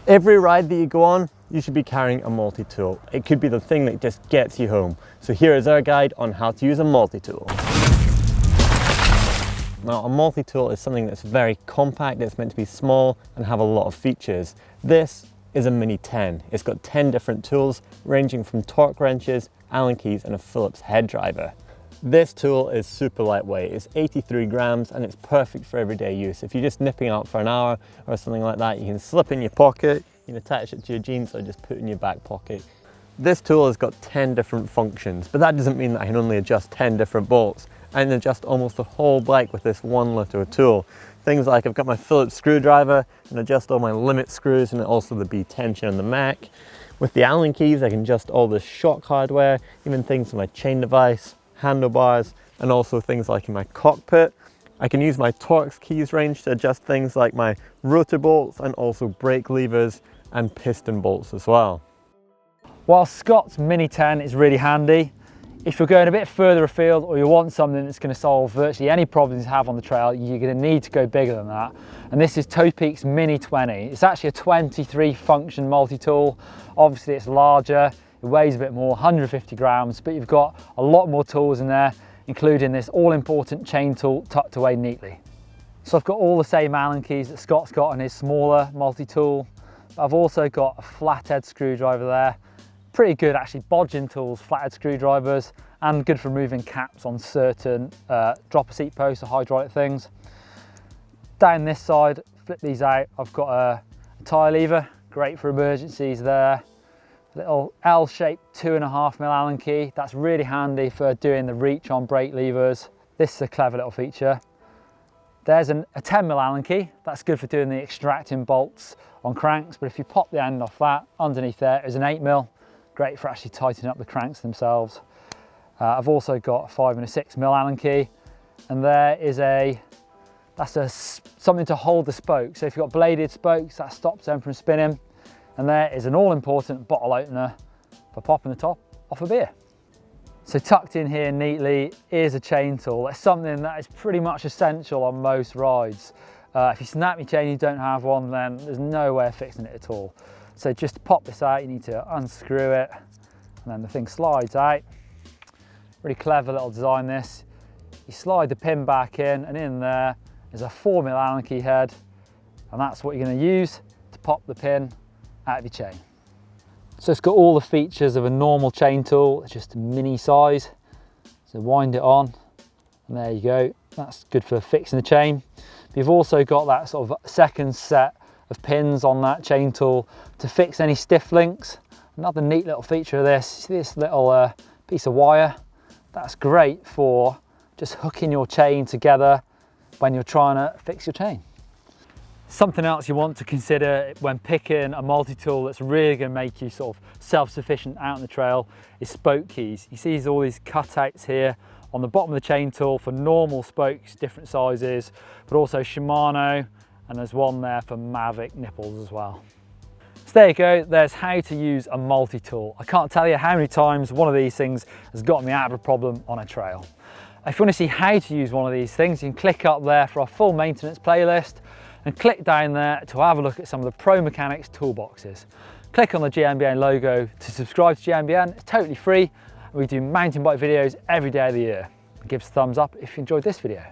Every ride that you go on, you should be carrying a multi-tool. It could be the thing that just gets you home. So here is our guide on how to use a multi-tool. Now, a multi-tool is something that's very compact, it's meant to be small and have a lot of features. This is a Mini 10. It's got 10 different tools ranging from torque wrenches, Allen keys and a Phillips head driver. This tool is super lightweight. It's 83 grams and it's perfect for everyday use. If you're just nipping out for an hour or something like that, you can slip in your pocket, you can attach it to your jeans or just put it in your back pocket. This tool has got 10 different functions, but that doesn't mean that I can only adjust 10 different bolts. I can adjust almost the whole bike with this one little tool. Things like I've got my Phillips screwdriver and adjust all my limit screws and also the B tension on the Mac. With the Allen keys, I can adjust all the shock hardware, even things in my chain device, handlebars, and also things like in my cockpit. I can use my Topeaks keys range to adjust things like my rotor bolts and also brake levers and piston bolts as well. While Scott's Mini 10 is really handy, if you're going a bit further afield or you want something that's going to solve virtually any problems you have on the trail, you're going to need to go bigger than that. And this is Topeaks Mini 20. It's actually a 23 function multi-tool. Obviously it's larger, it weighs a bit more, 150 grams, but you've got a lot more tools in there, including this all-important chain tool tucked away neatly. So I've got all the same Allen keys that Scott's got on his smaller multi-tool. I've also got a flathead screwdriver there. Pretty good actually, bodging tools, flathead screwdrivers, and good for removing caps on certain dropper seat posts or hydraulic things. Down this side, flip these out, I've got a tyre lever, great for emergencies there. Little L-shaped 2.5mm Allen key, that's really handy for doing the reach on brake levers. This is a clever little feature. There's a 10mm Allen key, that's good for doing the extracting bolts on cranks, but if you pop the end off that, underneath there is an 8mm, great for actually tightening up the cranks themselves. I've also got a 5 and a 6mm Allen key, and there is something to hold the spokes. So if you've got bladed spokes, that stops them from spinning. And there is an all-important bottle opener for popping the top off a beer. So tucked in here neatly is a chain tool. It's something that is pretty much essential on most rides. If you snap your chain and you don't have one, then there's no way of fixing it at all. So just to pop this out, you need to unscrew it, and then the thing slides out. Really clever little design this. You slide the pin back in, and in there is a 4mm Allen key head, and that's what you're going to use to pop the pin out of your chain. So it's got all the features of a normal chain tool, it's just a mini size. So wind it on, and there you go. That's good for fixing the chain. But you've also got that sort of second set of pins on that chain tool to fix any stiff links. Another neat little feature of this, see this little piece of wire? That's great for just hooking your chain together when you're trying to fix your chain. Something else you want to consider when picking a multi-tool that's really going to make you sort of self-sufficient out on the trail is spoke keys. You see all these cutouts here on the bottom of the chain tool for normal spokes, different sizes, but also Shimano, and there's one there for Mavic nipples as well. So there you go, there's how to use a multi-tool. I can't tell you how many times one of these things has got me out of a problem on a trail. If you want to see how to use one of these things, you can click up there for our full maintenance playlist, and click down there to have a look at some of the Pro Mechanics toolboxes. Click on the GMBN logo to subscribe to GMBN, it's totally free. We do mountain bike videos every day of the year. Give us a thumbs up if you enjoyed this video.